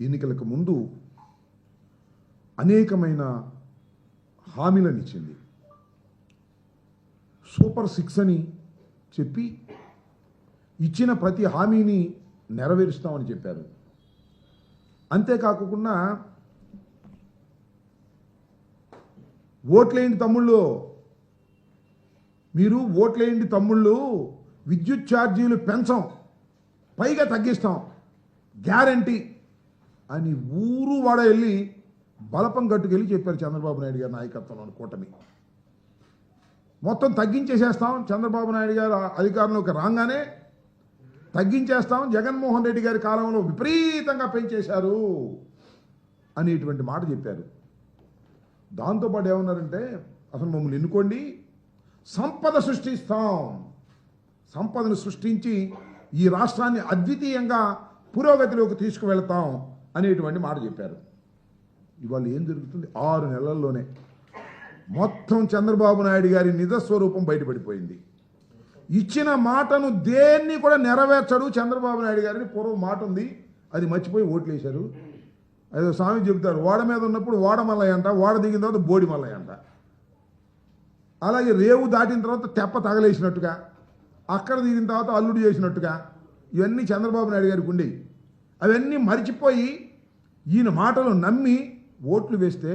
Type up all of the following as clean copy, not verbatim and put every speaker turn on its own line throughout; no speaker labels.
ఎన్నికలకు ముందు అనేకమైన హామీలను ఇచ్చింది. సూపర్ 6 అని చెప్పి ఇచ్చిన ప్రతి హామీని నెరవేరుస్తామని చెప్పారు. అంతేకాకుండా ఓట్లేండి తమ్ముళ్ళు, మీరు ఓట్లేండి తమ్ముళ్ళు, విద్యుత్ ఛార్జీలు పెంచాం, పైగా తగ్గిస్తాం గ్యారంటీ అని ఊరు వాడ వెళ్ళి బలపం గట్టుకెళ్ళి చెప్పారు చంద్రబాబు నాయుడు గారి నాయకత్వంలోని కూటమి. మొత్తం తగ్గించేసేస్తాం, చంద్రబాబు నాయుడు గారు అధికారంలోకి రాగానే తగ్గించేస్తాం, జగన్మోహన్ రెడ్డి గారి కాలంలో విపరీతంగా పెంచేశారు అనేటువంటి మాట చెప్పారు. దాంతోపాటు ఏమన్నారంటే అసలు మమ్మల్ని ఎన్నుకోండి, సంపద సృష్టిస్తాం, సంపదను సృష్టించి ఈ రాష్ట్రాన్ని అద్వితీయంగా పురోగతిలోకి తీసుకువెళ్తాం అనేటువంటి మాట చెప్పారు. ఇవాళ ఏం జరుగుతుంది? 6 నెలల్లోనే మొత్తం చంద్రబాబు నాయుడు గారి నిజస్వరూపం బయటపడిపోయింది. ఇచ్చిన మాటను దేన్ని కూడా నెరవేర్చడు చంద్రబాబు నాయుడు గారిని. పూర్వం మాట ఉంది, అది మర్చిపోయి ఓట్లేశారు. అదే స్వామి చెబుతారు, ఓడ మీద ఉన్నప్పుడు ఓడ మల్లయ్య అంట, ఓడ దిగిన తర్వాత బోడి మల్లయ్య అంట. అలాగే రేవు దాటిన తర్వాత తెప్ప తగలేసినట్టుగా, అక్కడ దిగిన తర్వాత అల్లుడు చేసినట్టుగా ఇవన్నీ చంద్రబాబు నాయుడు గారికి ఉండేవి. అవన్నీ మర్చిపోయి ఈయన మాటలు నమ్మి ఓట్లు వేస్తే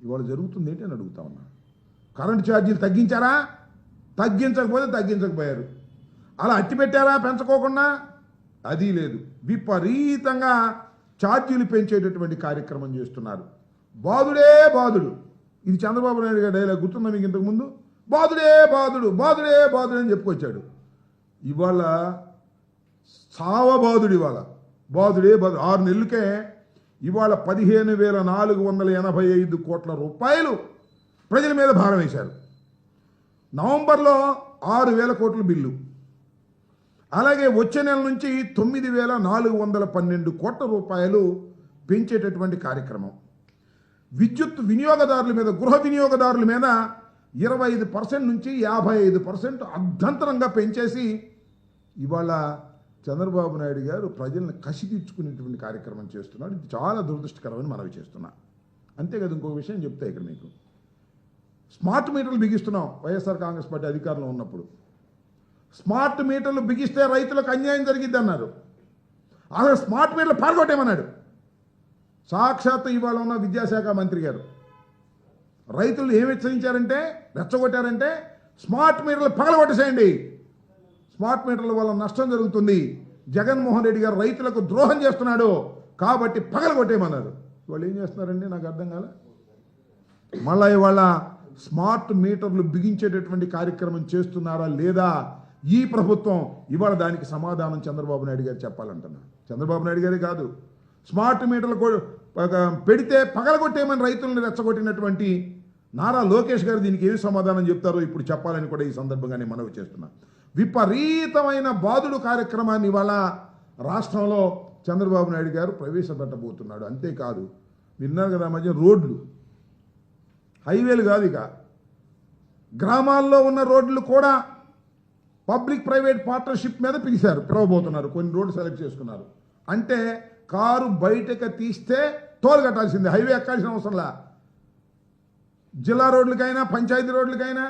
ఇవాళ జరుగుతుంది ఏంటి అని అడుగుతా ఉన్నా. కరెంటు ఛార్జీలు తగ్గించారా? తగ్గించకపోతే తగ్గించకపోయారు. అలా అట్టి పెట్టారా పెంచుకోకుండా? అది లేదు. విపరీతంగా ఛార్జీలు పెంచేటటువంటి కార్యక్రమం చేస్తున్నారు. బాదుడే బాదుడు, ఇది చంద్రబాబు నాయుడు గారి డైలాగ్ గుర్తుందా మీకు? ఇంతకుముందు బాదుడే బాదుడు, బాదుడే బాదుడు అని చెప్పుకొచ్చాడు. ఇవాళ సావబాదుడు, ఇవాళ బాదుడే బాదుడు. 6 నెలలకే ఇవాళ 15,485 కోట్ల రూపాయలు ప్రజల మీద భారం వేశారు. నవంబర్లో 6,000 కోట్ల బిల్లు, అలాగే వచ్చే నెల నుంచి 9,412 కోట్ల రూపాయలు పెంచేటటువంటి కార్యక్రమం. విద్యుత్ వినియోగదారుల మీద, గృహ వినియోగదారుల మీద 25% నుంచి 55% అర్ధంతరంగా పెంచేసి ఇవాళ చంద్రబాబు నాయుడు గారు ప్రజలను కసి తీర్చుకునేటువంటి కార్యక్రమం చేస్తున్నాడు. ఇది చాలా దురదృష్టకరమని మనవి చేస్తున్నా. అంతేకాదు ఇంకొక విషయం చెప్తా ఇక్కడ మీకు. స్మార్ట్ మీటర్లు బిగిస్తున్నాం వైఎస్ఆర్ కాంగ్రెస్ పార్టీ అధికారంలో ఉన్నప్పుడు. స్మార్ట్ మీటర్లు బిగిస్తే రైతులకు అన్యాయం జరిగిద్ది అన్నారు. అసలు స్మార్ట్ మీటర్లు పాల్గొట్టేమన్నాడు సాక్షాత్తు ఇవాళ ఉన్న విద్యాశాఖ మంత్రి గారు. రైతులు ఏమి హెచ్చరించారంటే, రెచ్చగొట్టారంటే స్మార్ట్ మీటర్లు పగలగొట్టేసేయండి, స్మార్ట్ మీటర్ల వల్ల నష్టం జరుగుతుంది, జగన్మోహన్ రెడ్డి గారు రైతులకు ద్రోహం చేస్తున్నాడు కాబట్టి పగలగొట్టేయమన్నారు. వాళ్ళు ఏం చేస్తున్నారండి నాకు అర్థం కాలే. మళ్ళా ఇవాళ స్మార్ట్ మీటర్లు బిగించేటటువంటి కార్యక్రమం చేస్తున్నారా లేదా ఈ ప్రభుత్వం? ఇవాళ దానికి సమాధానం చంద్రబాబు నాయుడు గారు చెప్పాలంటున్నా. చంద్రబాబు నాయుడు గారే కాదు, స్మార్ట్ మీటర్లు పెడితే పగలగొట్టేయమని రైతులను రెచ్చగొట్టినటువంటి నారా లోకేష్ గారు దీనికి ఏమి సమాధానం చెప్తారో ఇప్పుడు చెప్పాలని కూడా ఈ సందర్భంగా నేను మనవి చేస్తున్నా. విపరీతమైన బాదుడు కార్యక్రమాన్ని ఇవాళ రాష్ట్రంలో చంద్రబాబు నాయుడు గారు ప్రవేశపెట్టబోతున్నాడు. అంతేకాదు, విన్నారు కదా మధ్య రోడ్లు, హైవేలు కాదు, ఇక గ్రామాల్లో ఉన్న రోడ్లు కూడా పబ్లిక్ ప్రైవేట్ పార్ట్నర్షిప్ మీద పిలవబోతున్నారు. కొన్ని రోడ్లు సెలెక్ట్ చేసుకున్నారు. అంటే కారు బయటకు తీస్తే టోల్ కట్టాల్సిందే, హైవే ఎక్కాల్సిన అవసరంలా. జిల్లా రోడ్లకైనా, పంచాయతీ రోడ్లకైనా,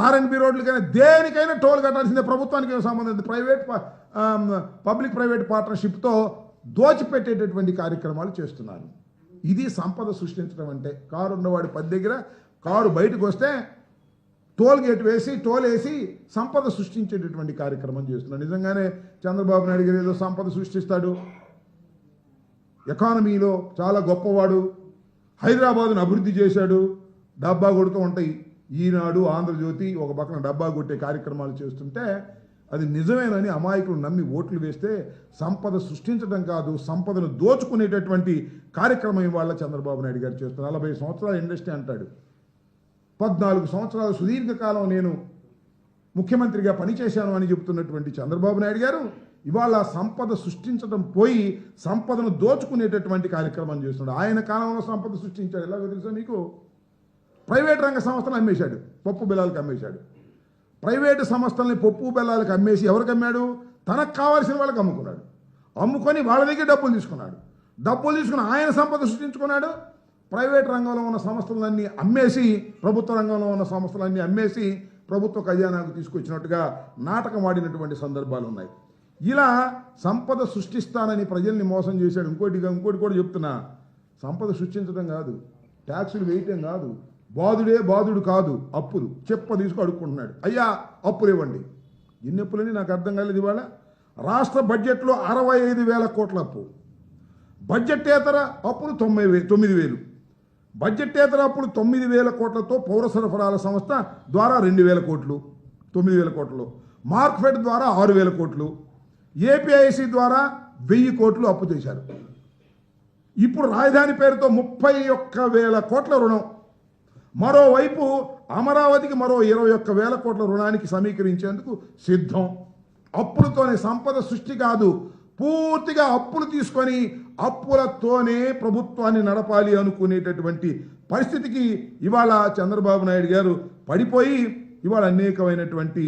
ఆర్ఎండ్బి రోడ్లకైనా, దేనికైనా టోల్ కట్టాల్సిందే. ప్రభుత్వానికి ఏం సంబంధం? పబ్లిక్ ప్రైవేట్ పార్ట్నర్షిప్తో దోచిపెట్టేటటువంటి కార్యక్రమాలు చేస్తున్నారు. ఇది సంపద సృష్టించడం అంటే. కారు ఉన్నవాడి 10 దగ్గర కారు బయటకు వస్తే టోల్ గేట్ వేసి, టోల్ వేసి సంపద సృష్టించేటటువంటి కార్యక్రమం చేస్తున్నారు. నిజంగానే చంద్రబాబు నాయుడు గారు ఏదో సంపద సృష్టిస్తాడు, ఎకానమీలో చాలా గొప్పవాడు, హైదరాబాదును అభివృద్ధి చేశాడు, డబ్బా కొడుతూ ఉంటాయి ఈనాడు, ఆంధ్రజ్యోతి ఒక పక్కన డబ్బా కొట్టే కార్యక్రమాలు చేస్తుంటే అది నిజమేనని అమాయకులు నమ్మి ఓట్లు వేస్తే సంపద సృష్టించడం కాదు, సంపదను దోచుకునేటటువంటి కార్యక్రమం ఇవాళ చంద్రబాబు నాయుడు గారు చేస్తున్నారు. 40 సంవత్సరాల ఇండస్ట్రీ అంటాడు, 14 సంవత్సరాల సుదీర్ఘకాలం నేను ముఖ్యమంత్రిగా పనిచేశాను అని చెబుతున్నటువంటి చంద్రబాబు నాయుడు గారు ఇవాళ సంపద సృష్టించడం పోయి సంపదను దోచుకునేటటువంటి కార్యక్రమం చేస్తున్నాడు. ఆయన కాలంలో సంపద సృష్టించాడు. ఎలాగో తెలుసా మీకు? ప్రైవేట్ రంగ సంస్థలు అమ్మేశాడు, పప్పు బెల్లాలకు అమ్మేశాడు. ప్రైవేటు సంస్థల్ని పప్పు బెల్లాలకు అమ్మేసి ఎవరికి అమ్మాడు? తనకు కావాల్సిన వాళ్ళకి అమ్ముకున్నాడు. అమ్ముకొని వాళ్ళ దగ్గర డబ్బులు తీసుకున్నాడు. డబ్బులు తీసుకుని ఆయన సంపద సృష్టించుకున్నాడు. ప్రైవేట్ రంగంలో ఉన్న సంస్థలన్నీ అమ్మేసి, ప్రభుత్వ రంగంలో ఉన్న సంస్థలన్నీ అమ్మేసి ప్రభుత్వ ఖజానాకు తీసుకొచ్చినట్టుగా నాటకం ఆడినటువంటి సందర్భాలు ఉన్నాయి. ఇలా సంపద సృష్టిస్తానని ప్రజల్ని మోసం చేశాడు. ఇంకోటి కూడా చెప్తున్నా, సంపద సృష్టించడం కాదు, ట్యాక్సులు వేయటం కాదు, బాధుడు కాదు, అప్పులు తీసుకు అడుక్కుంటున్నాడు. అయ్యా అప్పులు ఇవ్వండి. ఎన్ని అప్పులని నాకు అర్థం కాలేదు. ఇవాళ రాష్ట్ర బడ్జెట్లో 65,000 కోట్ల అప్పు, బడ్జెట్టేతర అప్పులు 9,000, బడ్జెట్టేతర అప్పులు 9,000 కోట్లతో పౌర సరఫరాల సంస్థ ద్వారా 2,000 కోట్లు, 9,000 కోట్లు, మార్క్ఫెడ్ ద్వారా 6,000 కోట్లు, ఏపీఐసి ద్వారా 1,000 కోట్లు అప్పు చేశారు. ఇప్పుడు రాజధాని పేరుతో 31,000 కోట్ల రుణం. మరోవైపు అమరావతికి మరో 21,000 కోట్ల రుణానికి సమీకరించేందుకు సిద్ధం. అప్పులతోనే సంపద సృష్టి కాదు, పూర్తిగా అప్పులు తీసుకొని అప్పులతోనే ప్రభుత్వాన్ని నడపాలి అనుకునేటటువంటి పరిస్థితికి ఇవాళ చంద్రబాబు నాయుడు గారు పడిపోయి ఇవాళ అనేకమైనటువంటి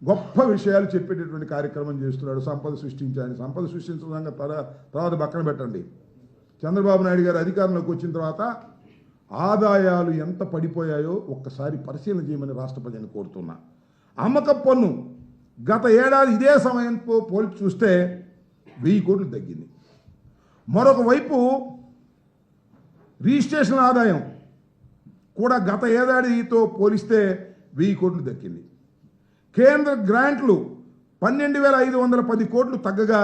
గొప్ప విషయాలు చెప్పేటటువంటి కార్యక్రమం చేస్తున్నాడు. సంపద సృష్టించడం తర్వాత పక్కన పెట్టండి. చంద్రబాబు నాయుడు గారు అధికారంలోకి వచ్చిన తర్వాత ఆదాయాలు ఎంత పడిపోయాయో ఒక్కసారి పరిశీలన చేయమని రాష్ట్ర ప్రజలను కోరుతున్నా. అమ్మకపు పన్ను గత ఏడాది ఇదే సమయంతో పోల్చి చూస్తే 1,000 కోట్లు తగ్గింది. మరొక వైపు రిజిస్ట్రేషన్ ఆదాయం కూడా గత ఏడాదితో పోలిస్తే 1,000 కోట్లు దక్కింది. కేంద్ర గ్రాంట్లు 12,510 కోట్లు తగ్గగా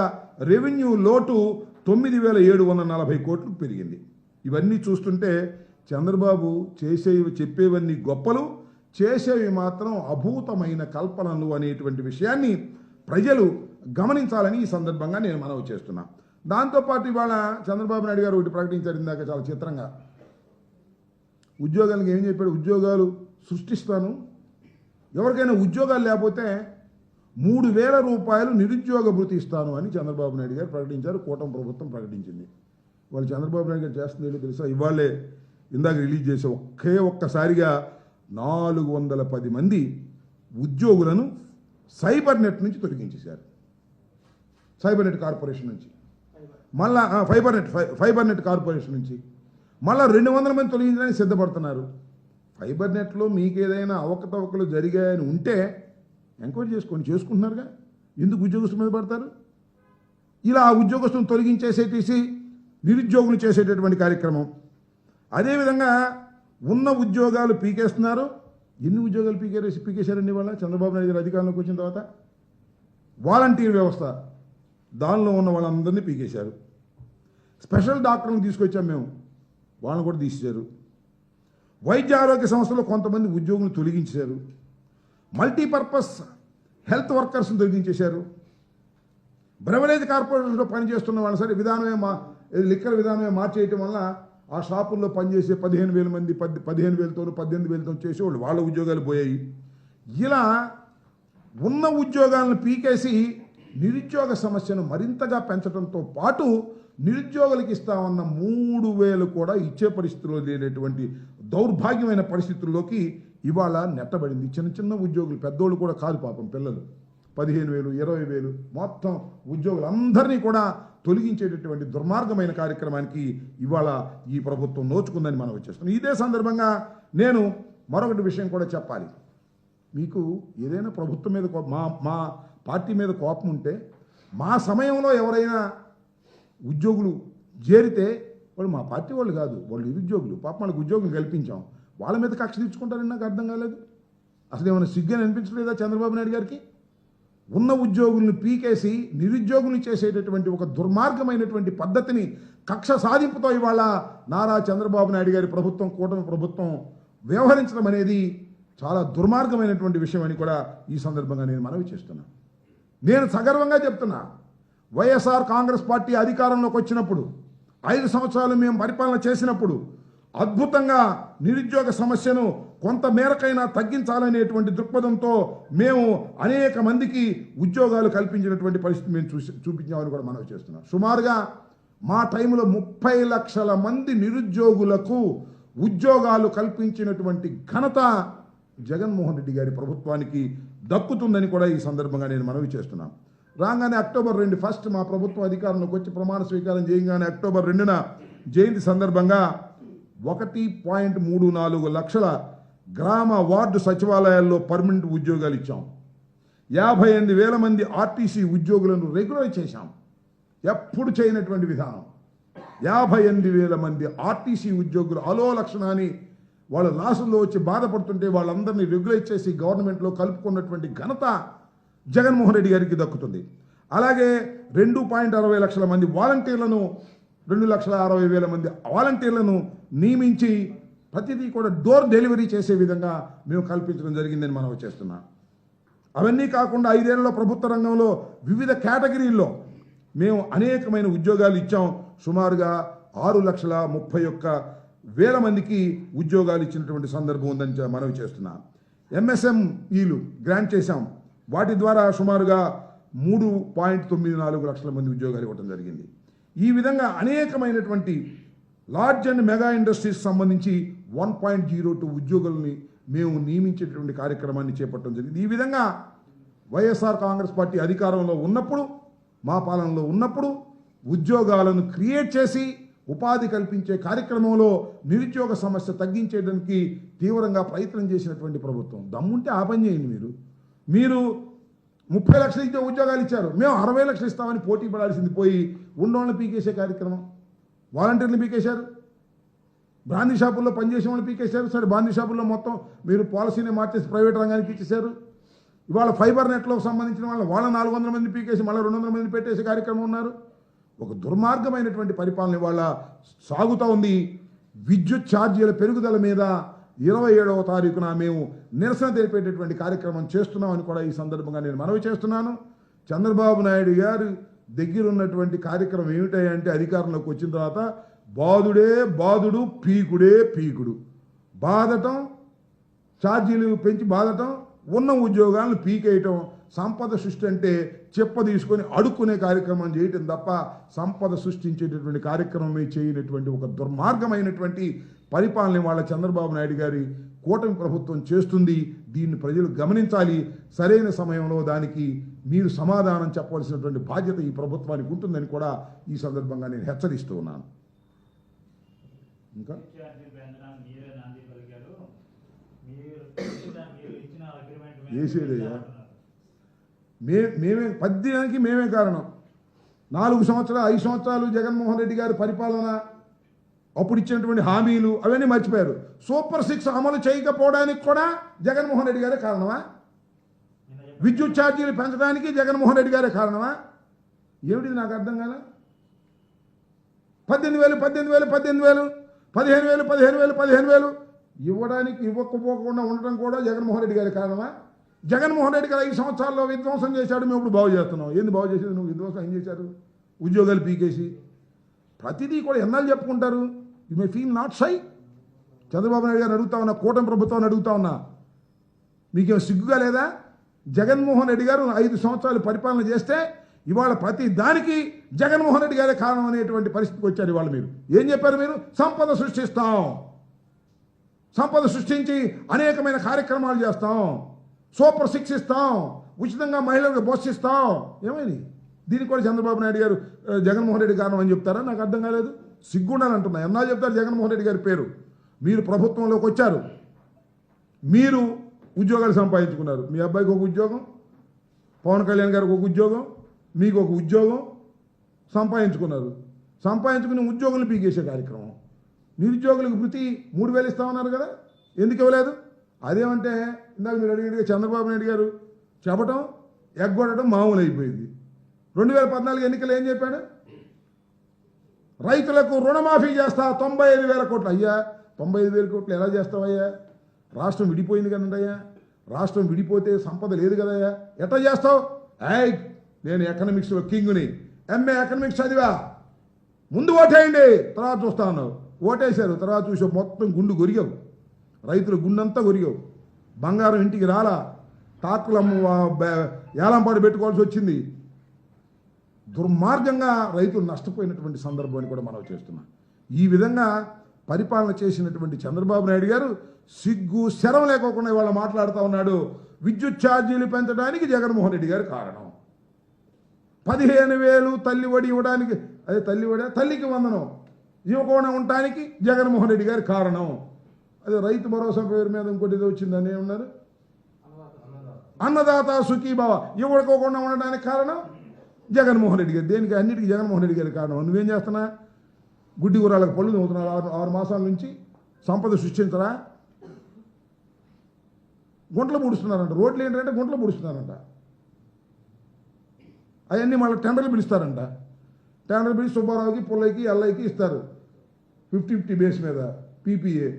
రెవెన్యూ లోటు 9,740 కోట్లు పెరిగింది. ఇవన్నీ చూస్తుంటే చంద్రబాబు చెప్పేవన్నీ గొప్పలు, చేసేవి మాత్రం అభూతమైన కల్పనలు అనేటువంటి విషయాన్ని ప్రజలు గమనించాలని ఈ సందర్భంగా నేను మనవి చేస్తున్నా. దాంతోపాటు ఇవాళ చంద్రబాబు నాయుడు గారు ఒకటి ప్రకటించారు ఇందాక చాలా చిత్రంగా. ఉద్యోగాలకు ఏం చెప్పాడు? ఉద్యోగాలు సృష్టిస్తాను, ఎవరికైనా ఉద్యోగాలు లేకపోతే 3,000 రూపాయలు నిరుద్యోగ భృతి ఇస్తాను అని చంద్రబాబు నాయుడు గారు ప్రకటించారు. కూటమి ప్రభుత్వం ప్రకటించింది. వాళ్ళు చంద్రబాబు నాయుడు గారు చేస్తుంది ఏంటో తెలుసా? ఇవాళే ఇందాక రిలీజ్ చేసే ఒక్కసారిగా 410 మంది ఉద్యోగులను సైబర్ నెట్ నుంచి తొలగించేశారు. సైబర్ నెట్ కార్పొరేషన్ నుంచి మళ్ళా ఫైబర్ నెట్ కార్పొరేషన్ నుంచి మళ్ళా 200 మంది తొలగించడానికి సిద్ధపడుతున్నారు. ఫైబర్ నెట్లో మీకు ఏదైనా అవకతవకలు జరిగాయని ఉంటే ఎంక్వైరీ చేసుకుంటున్నారుగా, ఎందుకు ఉద్యోగస్తుల మీద పడతారు? ఇలా ఆ ఉద్యోగస్తులను తొలగించేసేసి నిరుద్యోగులు చేసేటటువంటి కార్యక్రమం. అదేవిధంగా ఉన్న ఉద్యోగాలు పీకేస్తున్నారు. ఎన్ని ఉద్యోగాలు పీకేశారండి వాళ్ళ చంద్రబాబు నాయుడు గారు అధికారంలోకి వచ్చిన తర్వాత? వాలంటీర్ వ్యవస్థ, దానిలో ఉన్న వాళ్ళందరినీ పీకేశారు. స్పెషల్ డాక్టర్లను తీసుకొచ్చాం మేము, వాళ్ళని కూడా తీసేశారు. వైద్య ఆరోగ్య సంస్థలో కొంతమంది ఉద్యోగులు తొలగించారు. మల్టీపర్పస్ హెల్త్ వర్కర్స్ని తొలగించేశారు. బ్రెవరేజ్ కార్పొరేషన్లో పనిచేస్తున్న వాళ్ళని సరే లిక్కర్ విధానమే మార్చేయటం వల్ల ఆ షాపుల్లో పనిచేసే 15,000 మంది 15,000తోనూ 18,000తో చేసేవాళ్ళు, వాళ్ళ ఉద్యోగాలు పోయాయి. ఇలా ఉన్న ఉద్యోగాలను పీకేసి నిరుద్యోగ సమస్యను మరింతగా పెంచడంతో పాటు నిరుద్యోగులకు ఇస్తామన్న 3,000 కూడా ఇచ్చే పరిస్థితుల్లో లేనటువంటి దౌర్భాగ్యమైన పరిస్థితుల్లోకి ఇవాళ నెట్టబడింది. చిన్న ఉద్యోగులు, పెద్దోళ్ళు కూడా కాదు పాపం, పిల్లలు 15,000 20,000 మొత్తం ఉద్యోగులందరినీ కూడా తొలగించేటటువంటి దుర్మార్గమైన కార్యక్రమానికి ఇవాళ ఈ ప్రభుత్వం నోచుకుందని మనం వచ్చేస్తున్నాం. ఇదే సందర్భంగా నేను మరొకటి విషయం కూడా చెప్పాలి. మీకు ఏదైనా ప్రభుత్వం మీద మా పార్టీ మీద కోపం ఉంటే, మా సమయంలో ఎవరైనా ఉద్యోగులు చేరితే వాళ్ళు మా పార్టీ వాళ్ళు కాదు, వాళ్ళు నిరుద్యోగులు, పాపం వాళ్ళకి ఉద్యోగం కల్పించాం, వాళ్ళ మీద కక్ష తీర్చుకుంటారని నాకు అర్థం కాలేదు. అసలు ఏమైనా సిగ్గని అనిపించలేదా చంద్రబాబు నాయుడు గారికి? ఉన్న ఉద్యోగులను పీకేసి నిరుద్యోగులు చేసేటటువంటి ఒక దుర్మార్గమైనటువంటి పద్ధతిని కక్ష సాధింపుతో ఇవాళ నారా చంద్రబాబు నాయుడు గారి ప్రభుత్వం, కూటమి ప్రభుత్వం వ్యవహరించడం అనేది చాలా దుర్మార్గమైనటువంటి విషయం అని కూడా ఈ సందర్భంగా నేను మనవి చేస్తున్నాను. నేను సగర్వంగా చెప్తున్నా, వైఎస్ఆర్ కాంగ్రెస్ పార్టీ అధికారంలోకి వచ్చినప్పుడు 5 సంవత్సరాలు మేము పరిపాలన చేసినప్పుడు అద్భుతంగా నిరుద్యోగ సమస్యను కొంత మేరకైనా తగ్గించాలనేటువంటి దృక్పథంతో మేము అనేక మందికి ఉద్యోగాలు కల్పించినటువంటి పరిస్థితి మేము చూపించామని కూడా మనం చేస్తున్నాం. సుమారుగా మా టైంలో 30 లక్షల మంది నిరుద్యోగులకు ఉద్యోగాలు కల్పించినటువంటి ఘనత జగన్మోహన్ రెడ్డి గారి ప్రభుత్వానికి దక్కుతుందని కూడా ఈ సందర్భంగా నేను మనవి చేస్తున్నాను. రాగానే అక్టోబర్ 2 ఫస్ట్ మా ప్రభుత్వం అధికారంలోకి వచ్చి ప్రమాణ స్వీకారం చేయగానే అక్టోబర్ 2న జయంతి సందర్భంగా 1.34 లక్షల గ్రామ వార్డు సచివాలయాల్లో పర్మనెంట్ ఉద్యోగాలు ఇచ్చాం. 58,000 మంది ఆర్టీసీ ఉద్యోగులను రెగ్యులర్ చేశాం. ఎప్పుడు చేయనటువంటి విధానం. 58,000 మంది ఆర్టీసీ ఉద్యోగులు అలో లక్షణాన్ని వాళ్ళ లాసుల్లో వచ్చి బాధపడుతుంటే వాళ్ళందరినీ రెగ్యులైజ్ చేసి గవర్నమెంట్లో కలుపుకున్నటువంటి ఘనత జగన్మోహన్ రెడ్డి గారికి దక్కుతుంది. అలాగే 2.60 లక్షల మంది వాలంటీర్లను 2,60,000 మంది వాలంటీర్లను నియమించి ప్రతిదీ కూడా డోర్ డెలివరీ చేసే విధంగా మేము కల్పించడం జరిగిందని మనం చేస్తున్నాం. అవన్నీ కాకుండా 5 ఏళ్లలో ప్రభుత్వ రంగంలో వివిధ కేటగిరీల్లో మేము అనేకమైన ఉద్యోగాలు ఇచ్చాం. సుమారుగా 6,31,000 మందికి ఉద్యోగాలు ఇచ్చినటువంటి సందర్భం ఉందని మనవి చేస్తున్నాం. ఎంఎస్ఎంఈలు గ్రాంట్ చేశాం. వాటి ద్వారా సుమారుగా 3.94 లక్షల మంది ఉద్యోగాలు ఇవ్వడం జరిగింది. ఈ విధంగా అనేకమైనటువంటి లార్జ్ అండ్ మెగా ఇండస్ట్రీస్ సంబంధించి 1.02 ఉద్యోగులని మేము నియమించేటువంటి కార్యక్రమాన్ని చేపట్టడం జరిగింది. ఈ విధంగా వైఎస్ఆర్ కాంగ్రెస్ పార్టీ అధికారంలో ఉన్నప్పుడు, మా పాలనలో ఉన్నప్పుడు ఉద్యోగాలను క్రియేట్ చేసి ఉపాధి కల్పించే కార్యక్రమంలో నిరుద్యోగ సమస్య తగ్గించేయడానికి తీవ్రంగా ప్రయత్నం చేసినటువంటి ప్రభుత్వం. దమ్ముంటే ఆ పని చేయండి. మీరు 30 లక్షలు ఇచ్చే ఉద్యోగాలు ఇచ్చారు, మేము 60 లక్షలు ఇస్తామని పోటీ పడాల్సింది పోయి ఉన్నోళ్ళని పీకేసే కార్యక్రమం. వాలంటీర్లు పీకేశారు, బ్రాందీ షాపుల్లో పనిచేసే వాళ్ళని పీకేశారు. సరే, బ్రాందీ షాపుల్లో మొత్తం మీరు పాలసీని మార్చేసి ప్రైవేట్ రంగానికి ఇచ్చేశారు. ఇవాళ ఫైబర్ నెట్లకు సంబంధించిన వాళ్ళ 400 మంది పీకేసి మళ్ళీ 200 మంది పెట్టేసే కార్యక్రమం ఉన్నారు. ఒక దుర్మార్గమైనటువంటి పరిపాలన ఇవాళ సాగుతూ ఉంది. విద్యుత్ ఛార్జీల పెరుగుదల మీద 27వ తారీఖున మేము నిరసన తెలిపేటటువంటి కార్యక్రమం చేస్తున్నామని కూడా ఈ సందర్భంగా నేను మనవి చేస్తున్నాను. చంద్రబాబు నాయుడు గారు దగ్గర ఉన్నటువంటి కార్యక్రమం ఏమిటంటే అధికారంలోకి వచ్చిన తర్వాత బాదుడే బాదుడు, పీకుడే పీకుడు, బాధటం, ఛార్జీలు పెంచి బాధటం, ఉన్న ఉద్యోగాలను పీకేయటం, సంపద సృష్టి అంటే చెప్ప తీసుకొని అడుక్కునే కార్యక్రమం చేయటం తప్ప సంపద సృష్టించేటటువంటి కార్యక్రమమే చేయనటువంటి ఒక దుర్మార్గమైనటువంటి పరిపాలన వాళ్ళ చంద్రబాబు నాయుడు గారి కూటమి ప్రభుత్వం చేస్తుంది. దీన్ని ప్రజలు గమనించాలి. సరైన సమయంలో దానికి మీరు సమాధానం చెప్పవలసినటువంటి బాధ్యత ఈ ప్రభుత్వానికి ఉంటుందని కూడా ఈ సందర్భంగా నేను హెచ్చరిస్తూ ఉన్నాను. ఇంకా వేసేదయ్యా, మేమే పద్యానికి మేమే కారణం. 4 సంవత్సరాలు 5 సంవత్సరాలు జగన్మోహన్ రెడ్డి గారి పరిపాలన, అప్పుడు ఇచ్చినటువంటి హామీలు అవన్నీ మర్చిపోయారు. సూపర్ 6 అమలు చేయకపోవడానికి కూడా జగన్మోహన్ రెడ్డి గారే కారణమా? విద్యుత్ ఛార్జీలు పెంచడానికి జగన్మోహన్ రెడ్డి గారే కారణమా? ఏమిటిది నాకు అర్థం కాదా? 18,000 15,000 ఇవ్వకపోకుండా ఉండటం కూడా జగన్మోహన్ రెడ్డి గారి కారణమా? జగన్మోహన్ రెడ్డి గారు 5 సంవత్సరాల్లో విధ్వంసం చేశాడు, మేము ఇప్పుడు బాగు చేస్తున్నాం. ఏంది బాగు చేసేది? నువ్వు విధ్వంసం ఏం చేశారు? ఉద్యోగాలు పీకేసి ప్రతిదీ కూడా ఎన్నాళ్ళు చెప్పుకుంటారు? You may feel not shy. Chandrababu Naidu గారిని అడుగుతా ఉన్నా, కూటమి ప్రభుత్వాన్ని అడుగుతా ఉన్నా, మీకేం సిగ్గుగా లేదా? జగన్మోహన్ రెడ్డి గారు 5 సంవత్సరాలు పరిపాలన చేస్తే ఇవాళ ప్రతి దానికి జగన్మోహన్ రెడ్డి గారే కారణం అనేటువంటి పరిస్థితికి వచ్చారు. ఇవాళ మీరు ఏం చెప్పారు? మీరు సంపద సృష్టిస్తాం, సంపద సృష్టించి అనేకమైన కార్యక్రమాలు చేస్తాం, సూపర్ 6 ఇస్తాం, ఉచితంగా మహిళలకు బస్సు ఇస్తాం. ఏమైంది? దీనికి కూడా చంద్రబాబు నాయుడు గారు జగన్మోహన్ రెడ్డి కారణం అని చెప్తారా? నాకు అర్థం కాలేదు. సిగ్గుండాలంటున్నా. ఎన్నా చెప్తారు జగన్మోహన్ రెడ్డి గారి పేరు? మీరు ప్రభుత్వంలోకి వచ్చారు, మీరు ఉద్యోగాలు సంపాదించుకున్నారు. మీ అబ్బాయికి ఒక ఉద్యోగం, పవన్ కళ్యాణ్ గారికి ఒక ఉద్యోగం, మీకు ఒక ఉద్యోగం సంపాదించుకున్నారు. సంపాదించుకుని ఉద్యోగులు పీకేసే కార్యక్రమం. నిరుద్యోగులకు ప్రతి 3,000 ఇస్తామన్నారు కదా, ఎందుకు ఇవ్వలేదు? అదేమంటే ఇందాక మీరు అడిగినట్టుగా చంద్రబాబు నాయుడు గారు చెప్పటం, ఎగ్గొట్టడం మామూలు అయిపోయింది. 2014 ఎన్నికలు ఏం చెప్పాడు? రైతులకు రుణమాఫీ చేస్తా 95,000 కోట్లు. అయ్యా, 95,000 కోట్లు ఎలా చేస్తావయ్యా? రాష్ట్రం విడిపోయింది కదండి అయ్యా. రాష్ట్రం విడిపోతే సంపద లేదు కదయ్యా, ఎట్లా చేస్తావు? నేను ఎకనామిక్స్లో కింగ్ని, ఎంఏ ఎకనామిక్స్ చదివా, ముందు ఓటేయండి తర్వాత చూస్తా ఉన్నావు. ఓటేశారు, తర్వాత చూసావు మొత్తం గుండు గొరిగావు, రైతుల గుండంతా గొరిగావు. బంగారం ఇంటికి రాలా, టాకులమ్మ ఏలంపాటు పెట్టుకోవాల్సి వచ్చింది. దుర్మార్గంగా రైతులు నష్టపోయినటువంటి సందర్భాన్ని కూడా మనం చేస్తున్నాం. ఈ విధంగా పరిపాలన చేసినటువంటి చంద్రబాబు నాయుడు గారు సిగ్గు శరం లేకోకుండా ఇవాళ మాట్లాడుతూ ఉన్నాడు. విద్యుత్ ఛార్జీలు పెంచడానికి జగన్మోహన్ రెడ్డి గారు కారణం. 15,000 తల్లి వడి ఇవ్వడానికి, అదే తల్లి వడి తల్లికి వందనం ఇవ్వకుండా ఉండటానికి జగన్మోహన్ రెడ్డి గారి కారణం. అదే రైతు భరోసా పేరు మీద ఇంకోటి ఏదో వచ్చిందని ఏమన్నారు, అన్నదాత సుఖీభావ ఇవ్వకోకుండా ఉండడానికి కారణం జగన్మోహన్ రెడ్డి గారు. దేనికి? అన్నిటికీ జగన్మోహన్ రెడ్డి గారి కారణం. నువ్వేం చేస్తున్నా? గుడ్డి గుర్రాలకు పళ్ళు నవ్వుతున్నారు 6 మాసాల నుంచి. సంపద సృష్టించరా? గుంటలు పూడుస్తున్నారంట. రోడ్లు ఏంటంటే గుంటలు పూడుస్తున్నారంట. అవన్నీ మళ్ళీ టెండర్లు పిలుస్తారంట. టెండర్లు పిలిచి సుబ్బారావుకి, పుల్లయ్యకి, ఎల్లయ్యకి ఇస్తారు 50-50 బేస్ మీద పీపీఏ.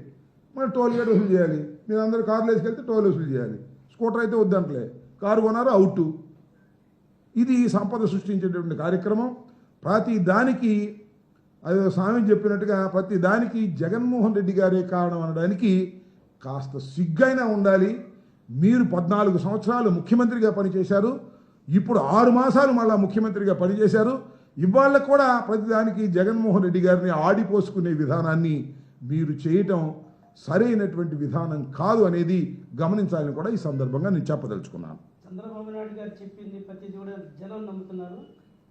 మరి టోల్ గేట్ వసూలు చేయాలి. మీరు అందరూ కార్లు వేసుకెళ్తే టోల్ వసూలు చేయాలి. స్కూటర్ అయితే వద్దంటలే, కారు కొన్నారు అవుట్. ఇది సంపద సృష్టించేటువంటి కార్యక్రమం. ప్రతి దానికి అదే స్వామి చెప్పినట్టుగా ప్రతి దానికి జగన్మోహన్ రెడ్డి గారే కారణం అనడానికి కాస్త సిగ్గైనా ఉండాలి. మీరు 14 సంవత్సరాలు ముఖ్యమంత్రిగా పనిచేశారు. ఇప్పుడు 6 మాసాలు మళ్ళా ముఖ్యమంత్రిగా పనిచేశారు. ఇవాళ కూడా ప్రతిదానికి జగన్మోహన్ రెడ్డి గారిని ఆడిపోసుకునే విధానాన్ని మీరు చేయటం సరైనటువంటి విధానం కాదు అనేది గమనించాలని కూడా ఈ సందర్భంగా నేను చెప్పదలుచుకున్నాను.
చంద్రబాబు నాయుడు గారు చెప్పింది ప్రతిదీ కూడా జనం నమ్ముతున్నారు.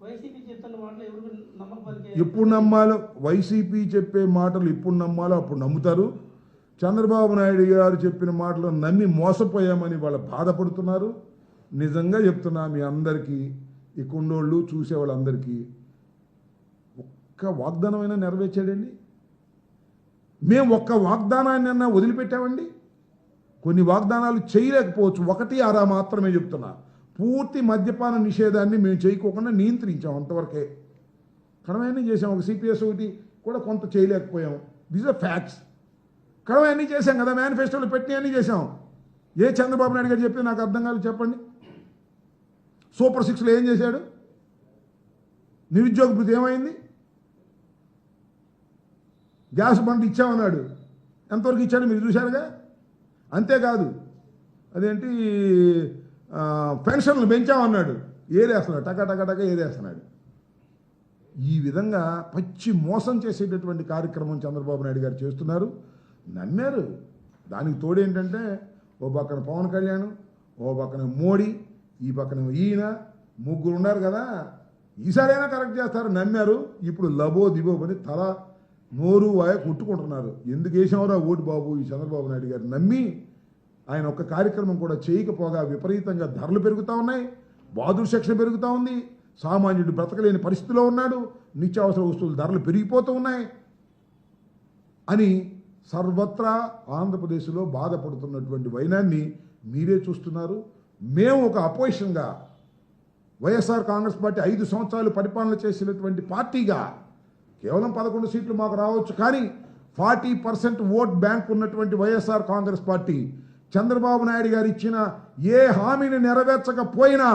వైసీపీ చెప్తున్న మాటలు ఎవరు నమ్మకం?
ఎప్పుడు నమ్మాలో? వైసీపీ చెప్పే మాటలు ఎప్పుడు నమ్మాలో అప్పుడు నమ్ముతారు. చంద్రబాబు నాయుడు గారు చెప్పిన మాటలు నమ్మి మోసపోయామని వాళ్ళు బాధపడుతున్నారు. నిజంగా చెప్తున్నా మీ అందరికీ, ఈ కొండోళ్ళు చూసే వాళ్ళందరికీ, ఒక్క వాగ్దానమైనా నెరవేర్చాడండి? మేము ఒక్క వాగ్దానాన్ని అన్నా వదిలిపెట్టామండి? కొన్ని వాగ్దానాలు చేయలేకపోవచ్చు, 1-6 మాత్రమే చెప్తున్నా. పూర్తి మద్యపాన నిషేధాన్ని మేము చేయకోకుండా నియంత్రించాం, అంతవరకే. కడమయన్నీ చేసాం. ఒక సిపిఎస్ ఒకటి కూడా కొంత చేయలేకపోయాం. These are facts. కడమయన్నీ చేశాం కదా, మేనిఫెస్టోలో పెట్టినవన్నీ చేసాం. ఏ చంద్రబాబు నాయుడు గారు చెప్పి నాకు అర్థం కాదు చెప్పండి. సూపర్ 6లో ఏం చేశాడు? నిరుద్యోగ భృతి ఏమైంది? గ్యాస్ బండ్ ఇచ్చామన్నాడు, ఎంతవరకు ఇచ్చాడు మీరు చూశారుగా. అంతేకాదు అదేంటి పెన్షన్లు పెంచామన్నాడు, ఏరేస్తున్నాడు, టక ఏరేస్తున్నాడు. ఈ విధంగా పచ్చి మోసం చేసేటటువంటి కార్యక్రమం చంద్రబాబు నాయుడు గారు చేస్తున్నారు. నమ్మారు. దానికి తోడేంటంటే ఓ పక్కన పవన్ కళ్యాణ్, ఓ పక్కన మోడీ, ఈ పక్కన ఈయన, ముగ్గురు ఉన్నారు కదా. ఈసారైనా కరెక్ట్ చేస్తారు నమ్మారు. ఇప్పుడు లబో దిబో అని తల నోరు వాయ కొట్టుకుంటున్నారు. ఎందుకు వేసామరా ఓటు బాబు ఈ చంద్రబాబు నాయుడు గారు నమ్మి? ఆయన ఒక్క కార్యక్రమం కూడా చేయకపోగా విపరీతంగా ధరలు పెరుగుతూ ఉన్నాయి, బాదుడు సెక్షన్ పెరుగుతూ ఉంది, సామాన్యుడు బ్రతకలేని పరిస్థితిలో ఉన్నాడు, నిత్యావసర వస్తువుల ధరలు పెరిగిపోతూ ఉన్నాయి అని సర్వత్రా ఆంధ్రప్రదేశ్లో బాధపడుతున్నటువంటి వైనాన్ని మీరే చూస్తున్నారు. మేము ఒక అపోజిషన్గా వైఎస్ఆర్ కాంగ్రెస్ పార్టీ 5 సంవత్సరాలు పరిపాలన చేసినటువంటి పార్టీగా కేవలం 11 సీట్లు మాకు రావచ్చు, కానీ 40% ఓట్ బ్యాంక్ ఉన్నటువంటి వైఎస్ఆర్ కాంగ్రెస్ పార్టీ చంద్రబాబు నాయుడు గారు ఇచ్చిన ఏ హామీని నెరవేర్చకపోయినా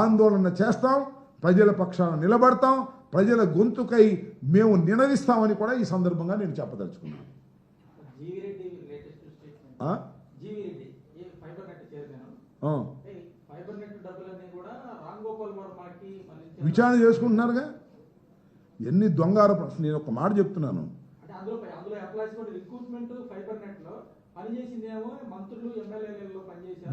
ఆందోళన చేస్తాం, ప్రజల పక్షాన నిలబడతాం, ప్రజల గొంతుకై మేము నినదిస్తామని కూడా ఈ సందర్భంగా నేను చెప్పదలుచుకున్నాను. విచారణ చేసుకుంటున్నారుగా. ఎన్ని దొంగ ఆరోపణలు. నేను ఒక మాట చెప్తున్నాను,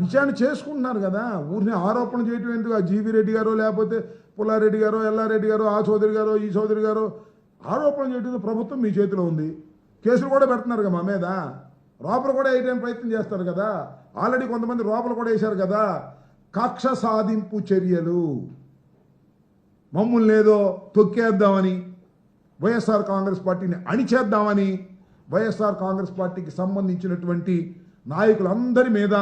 విచారణ చేసుకుంటున్నారు కదా. ఊరిని ఆరోపణ చేయటం ఎందుకు? ఆ జీవీ రెడ్డి గారో లేకపోతే పుల్లారెడ్డి గారో ఎల్లారెడ్డి గారో ఆ చౌదరి గారో ఈ చౌదరి గారో ఆరోపణ చేయడం ప్రభుత్వం మీ చేతిలో ఉంది. కేసులు కూడా పెడుతున్నారు కదా మా మీద. రోపలు కూడా వేయడానికి ప్రయత్నం చేస్తారు కదా. ఆల్రెడీ కొంతమంది రోపలు కూడా వేశారు కదా. కక్ష సాధింపు చర్యలు, మమ్మల్ని ఏదో తొక్కేద్దామని, వైఎస్ఆర్ కాంగ్రెస్ పార్టీని అణిచేద్దామని వైఎస్ఆర్ కాంగ్రెస్ పార్టీకి సంబంధించినటువంటి నాయకులందరి మీద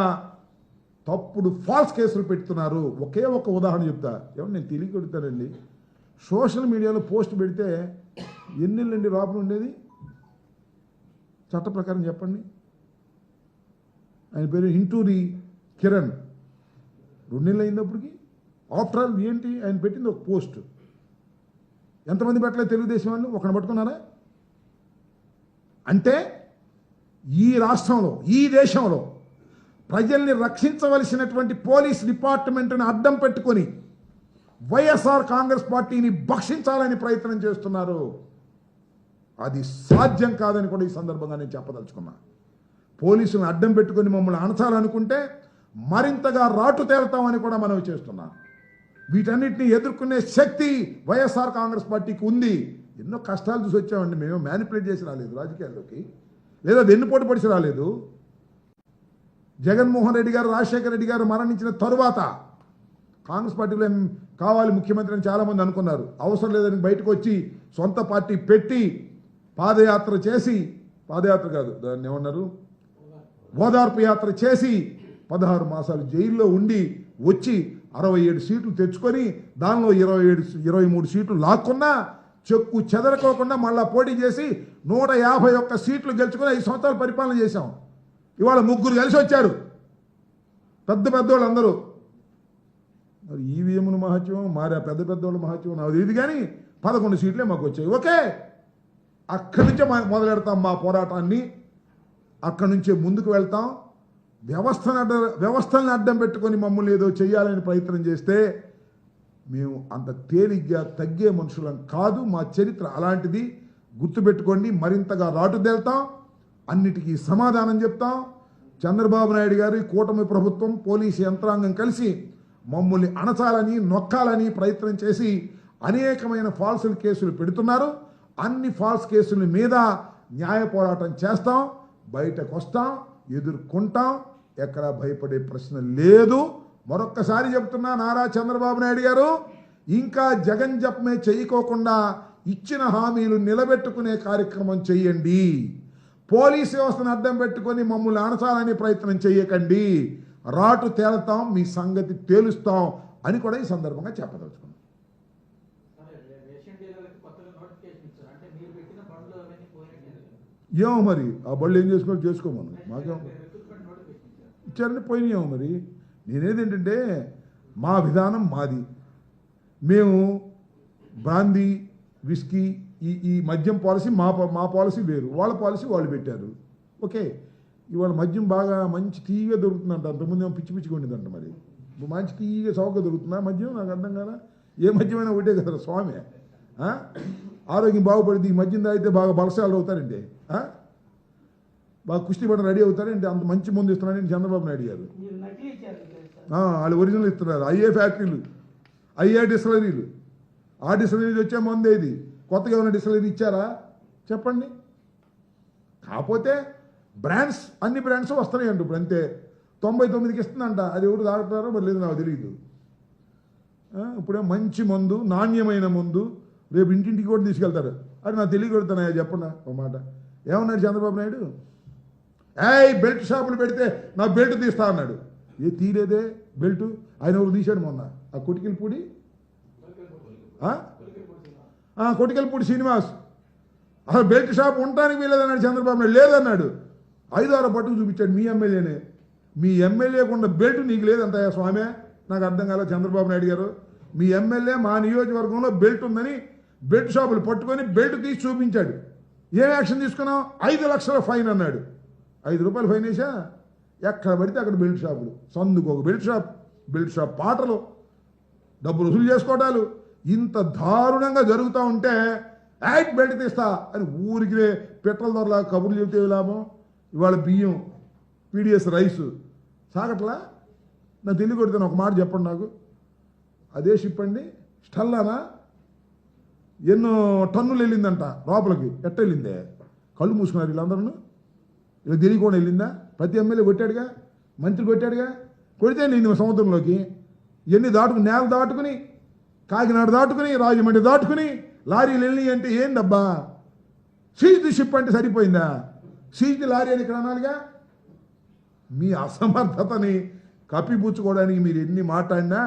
తప్పుడు ఫాల్స్ కేసులు పెడుతున్నారు. ఒకే ఒక ఉదాహరణ చెప్తా. ఏమన్నా నేను తెలియ కొడతానండి. సోషల్ మీడియాలో పోస్ట్ పెడితే ఎన్నేళ్ళండి లోపల ఉండేది? చట్ట ప్రకారం చెప్పండి. ఆయన పేరు ఇంటూరి కిరణ్. 2 నెలలు అయిందప్పటికి. ఆఫ్టర్ ఆల్ ఏంటి ఆయన పెట్టింది ఒక పోస్ట్. ఎంతమంది పెట్టలేదు తెలుగుదేశం వాళ్ళు? ఒకరిని పట్టుకున్నారా? అంటే ఈ రాష్ట్రంలో, ఈ దేశంలో ప్రజల్ని రక్షించవలసినటువంటి పోలీస్ డిపార్ట్మెంట్ని అడ్డం పెట్టుకొని వైఎస్ఆర్ కాంగ్రెస్ పార్టీని భక్షించాలని ప్రయత్నం చేస్తున్నారు. అది సాధ్యం కాదని కూడా ఈ సందర్భంగా నేను చెప్పదలుచుకున్నా. పోలీసులను అడ్డం పెట్టుకొని మమ్మల్ని అణచాలనుకుంటే మరింతగా రాటు తేలుతామని కూడా మనం చేస్తున్నాం. వీటన్నిటిని ఎదుర్కొనే శక్తి వైఎస్ఆర్ కాంగ్రెస్ పార్టీకి ఉంది. ఎన్నో కష్టాలు చూసి వచ్చామండి. మేము మ్యానిపులేట్ చేసి రాలేదు రాజకీయాల్లోకి, లేదా వెన్నుపోటు పడిచి రాలేదు. జగన్మోహన్ రెడ్డి గారు, రాజశేఖర రెడ్డి గారు మరణించిన తరువాత కాంగ్రెస్ పార్టీలో కావాలి ముఖ్యమంత్రి అని చాలామంది అనుకున్నారు. అవసరం లేదని బయటకు వచ్చి సొంత పార్టీ పెట్టి పాదయాత్ర చేసి, పాదయాత్ర కాదు దాన్ని ఏమన్నారు, ఓదార్పు యాత్ర చేసి 16 మాసాలు జైల్లో ఉండి వచ్చి 67 సీట్లు తెచ్చుకొని దానిలో 23 సీట్లు లాక్కున్నా చెక్కు చెదరకోకుండా మళ్ళా పోటీ చేసి 151 సీట్లు గెలుచుకొని 5 సంవత్సరాలు పరిపాలన చేశాం. ఇవాళ 3 కలిసి వచ్చారు పెద్దోళ్ళు అందరూ. మరి ఈవీఎంల మహత్యం మరి ఆ పెద్దోళ్ళ మహత్యం నాకు ఇది, కానీ 11 సీట్లే మాకు వచ్చాయి. ఓకే, అక్కడి నుంచే మొదలెడతాం మా పోరాటాన్ని, అక్కడి నుంచే ముందుకు వెళ్తాం. వ్యవస్థలను అడ్డం పెట్టుకొని మమ్మల్ని ఏదో చేయాలని ప్రయత్నం చేస్తే మేము అంత తేలిగ్గా తగ్గే మనుషులం కాదు. మా చరిత్ర అలాంటిది. గుర్తుపెట్టుకోండి. మరింతగా రాటుదేల్తాం, అన్నిటికీ సమాధానం చెప్తాం. చంద్రబాబు నాయుడు గారి కూటమి ప్రభుత్వం, పోలీసు యంత్రాంగం కలిసి మమ్మల్ని అణచాలని, నొక్కాలని ప్రయత్నం చేసి అనేకమైన ఫాల్స్ కేసులు పెడుతున్నారు. అన్ని ఫాల్స్ కేసుల మీద న్యాయ పోరాటం చేస్తాం, బయటకు వస్తాం, ఎదుర్కొంటాం. ఎక్కడా భయపడే ప్రశ్న లేదు. మరొక్కసారి చెప్తున్నా, నారా చంద్రబాబు నాయుడు గారు ఇంకా జగన్ జపమే చేయకోకుండా ఇచ్చిన హామీలు నిలబెట్టుకునే కార్యక్రమం చేయండి. పోలీస్ వ్యవస్థను అడ్డం పెట్టుకొని మమ్మల్ని అణచాలని ప్రయత్నం చేయకండి. రాటు తేలుతాం, మీ సంగతి తేలుస్తాం అని కూడా ఈ సందర్భంగా చెప్పదలుచుకున్నాం. ఏమో మరి ఆ బళ్ళు ఏం చేసుకోమను, మాకేమో ఇచ్చారని పోయినాయేమో మరి. నేనేదేంటంటే మా విధానం మాది. మేము బ్రాందీ, విస్కీ, ఈ మద్యం పాలసీ మా పాలసీ వేరు, వాళ్ళ పాలసీ వాళ్ళు పెట్టారు. ఓకే, ఇవాళ మద్యం బాగా మంచి తీయగా దొరుకుతుందంట. అంతకుముందు ఏమో పిచ్చిగా ఉండేదంట. మరి మంచి తీయగా చౌకగా దొరుకుతుందా మద్యం? నాకు అర్థం కదా. ఏ మద్యమైనా ఒకటే కదా స్వామి. ఆరోగ్యం బాగుపడింది. ఈ మద్యం తాగితే బాగా బలశాలు అవుతారండి, బాగా కుస్తీ పడిన రెడీ అవుతారండి. అంత మంచి ముందు ఇస్తున్నారండి చంద్రబాబు నాయుడు గారు. వాళ్ళు ఒరిజినల్ ఇస్తున్నారు. అయ్యే ఫ్యాక్టరీలు, అయ్యే డిస్టిలరీలు. ఆ డిస్టిలరీ వచ్చే ముందే ఇది. కొత్తగా ఉన్న డిస్టిలరీ ఇచ్చారా చెప్పండి? కాకపోతే బ్రాండ్స్, అన్ని బ్రాండ్స్ వస్తున్నాయి అంట ఇప్పుడు. అంతే 99కి ఇస్తుందంట. అది ఎవరు తాగుతారో మరి లేదు నాకు తెలియదు. ఇప్పుడే మంచి మందు, నాణ్యమైన మందు రేపు ఇంటింటికి కూడా తీసుకెళ్తారు. అది నాకు తెలియకొడుతున్నాయా చెప్పండి ఒక మాట. ఏమన్నాడు చంద్రబాబు నాయుడు? బెల్ట్ షాపులు పెడితే నా బెల్ట్ తీస్తా అన్నాడు. తీరేదే బెల్ట్. ఆయన ఎవరు తీశాడు మొన్న? ఆ కొటికెలపూడి కొటికెలపూడి శ్రీనివాస్ అసలు బెల్ట్ షాప్ ఉండటానికి వీలేదన్నాడు చంద్రబాబు నాయుడు. లేదన్నాడు. 5-6 పట్టుకు చూపించాడు. మీ ఎమ్మెల్యేనే. మీ ఎమ్మెల్యేకు ఉన్న బెల్ట్ నీకు లేదంటాయా స్వామి? నాకు అర్థం కాలేదు చంద్రబాబు నాయుడు గారు. మీ ఎమ్మెల్యే మా నియోజకవర్గంలో బెల్ట్ ఉందని బెల్ట్ షాపులు పట్టుకొని బెల్ట్ తీసి చూపించాడు. ఏం యాక్షన్ తీసుకున్నావు? 5 లక్షల ఫైన్ అన్నాడు. 5 రూపాయలు ఫైన్ వేసా. ఎక్కడ పడితే అక్కడ బెల్ట్ షాపులు, సందుకు ఒక బెల్ట్ షాప్ పాటలు, డబ్బులు వసూలు చేసుకోవటాలు, ఇంత దారుణంగా జరుగుతూ ఉంటే బెల్ట్ తీస్తా అని ఊరికి పెట్రోల్ ధరలా కబుర్లు చెబితే లాభం. ఇవాళ బియ్యం, పీడిఎస్ రైసు సాగట్లా. నాకు తెలియకూడదని ఒక మాట చెప్పండి నాకు. అదే షిప్ అండి స్టల్లానా ఎన్నో టన్నులు వెళ్ళిందంట లోపలికి. ఎట్ట వెళ్ళిందే? కళ్ళు మూసుకున్నారు వీళ్ళందరూ. ఇలా తెలియకుండా వెళ్ళిందా? ప్రతి ఎమ్మెల్యే కొట్టాడుగా, మంత్రి కొట్టాడుగా. కొడితే వెళ్ళింది సముద్రంలోకి. ఎన్ని దాటుకుని, నేల దాటుకుని, కాకినాడ దాటుకుని, రాజమండ్రి దాటుకుని లారీలు వెళ్ళి అంటే ఏందబ్బా? సీజ్ షిప్ అంటే సరిపోయిందా? సీజ్ లారీ అని ఇక్కడ అనాలిగా. మీ అసమర్థతని కప్పిపుచ్చుకోవడానికి మీరు ఎన్ని మాట్లాడినా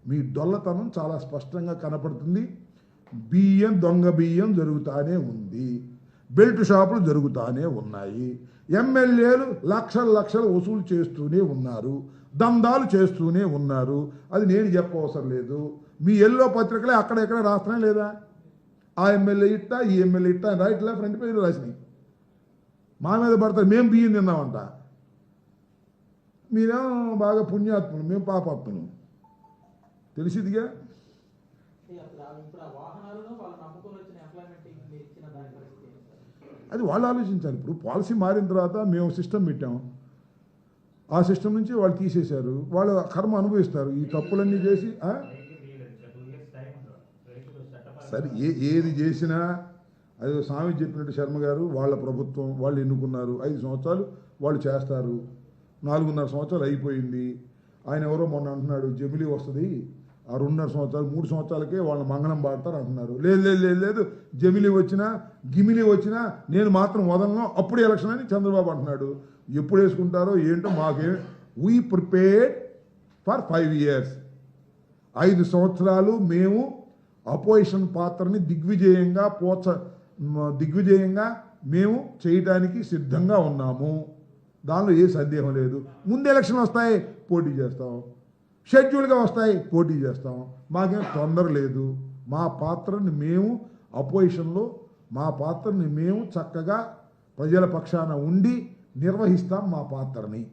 మీ డొల్లతనం చాలా స్పష్టంగా కనపడుతుంది. బియ్యం, దొంగ బియ్యం జరుగుతూనే ఉంది. బెల్ట్ షాపులు జరుగుతూనే ఉన్నాయి. ఎమ్మెల్యేలు లక్షలు వసూలు చేస్తూనే ఉన్నారు. దందాలు చేస్తూనే ఉన్నారు. అది నేను చెప్పవసరం లేదు. మీ ఎల్లో పత్రికలే అక్కడెక్కడ రాస్తున్నాయి లేదా? ఆ ఎమ్మెల్యే ఇట్టా, ఈ ఎమ్మెల్యే ఇట్టా రైట్లా ఫ్రంట్ పేజ్ రాసినాయి. మా మీద పడతారు. మేము బియ్యం తిన్నామంట. మీరేమో బాగా పుణ్యాత్ములు, మేము పాపాత్ములు. తెలిసిదిగా. అది వాళ్ళు ఆలోచించాలి. ఇప్పుడు పాలసీ మారిన తర్వాత మేము సిస్టమ్ పెట్టాం. ఆ సిస్టమ్ నుంచి వాళ్ళు తీసేశారు. వాళ్ళు కర్మ అనుభవిస్తారు. ఈ తప్పులన్నీ చేసి సరే ఏది చేసినా అది స్వామి చెప్పినట్టు శర్మ గారు వాళ్ళ ప్రభుత్వం వాళ్ళు ఎన్నుకున్నారు 5 సంవత్సరాలు వాళ్ళు చేస్తారు 4.5 సంవత్సరాలు అయిపోయింది ఆయన ఎవరో మొన్న అంటున్నాడు జమిలీ వస్తుంది ఆ 2.5 సంవత్సరాలు 3 సంవత్సరాలకే వాళ్ళ మంగళం పాడతారు అంటున్నారు లేదు జమిలీ వచ్చినా గిమిలీ వచ్చినా నేను మాత్రం వదలను అప్పుడు ఎలక్షన్ అని చంద్రబాబు అంటున్నాడు ఎప్పుడు వేసుకుంటారో ఏంటో మాకేం వీ ప్రిపేర్డ్ ఫర్ 5 years 5 సంవత్సరాలు మేము అపోజిషన్ పాత్రని దిగ్విజయంగా మేము చేయటానికి సిద్ధంగా ఉన్నాము దానిలో ఏ సందేహం లేదు ముందు ఎలక్షన్ వస్తాయి పోటీ చేస్తాం షెడ్యూల్గా వస్తాయి పోటీ చేస్తాం మాకేం తొందర లేదు మా పాత్రని మేము అపోజిషన్లో మా పాత్రని మేము చక్కగా ప్రజల పక్షాన ఉండి నిర్వహిస్తాం మా పాత్రని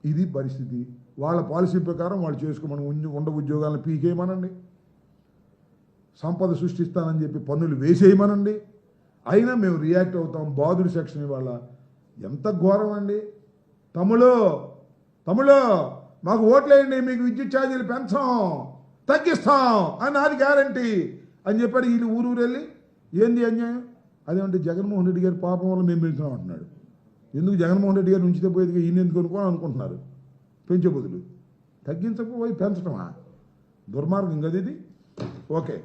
ఇది పరిస్థితి వాళ్ళ పాలసీ ప్రకారం వాళ్ళు చేసుకోమని ఉండ ఉద్యోగాలను పీకేయమనండి సంపద సృష్టిస్తానని చెప్పి పన్నులు వేసేయమనండి అయినా మేము రియాక్ట్ అవుతాం బాధుడి సెక్షన్ ఇవాళ ఎంత ఘోరం అండి తమ్ముళ్ళు మాకు ఓట్లేయండి మీకు విద్యుత్ ఛార్జీలు పెంచాం తగ్గిస్తాం అని నాది గ్యారంటీ అని చెప్పాడు వీళ్ళు ఊరు వెళ్ళి ఏంది అన్యాయం అదేమంటే జగన్మోహన్ రెడ్డి గారి పాపం వల్ల మేము పెంచున్నాం అంటున్నాడు ఎందుకు జగన్మోహన్ రెడ్డి గారు ఉంచితే పోయేది ఈయన ఎందుకు అనుకుంటున్నారు పెంచే బదులు తగ్గించకపోయి పెంచడమా దుర్మార్గం కదా ఇది ఓకే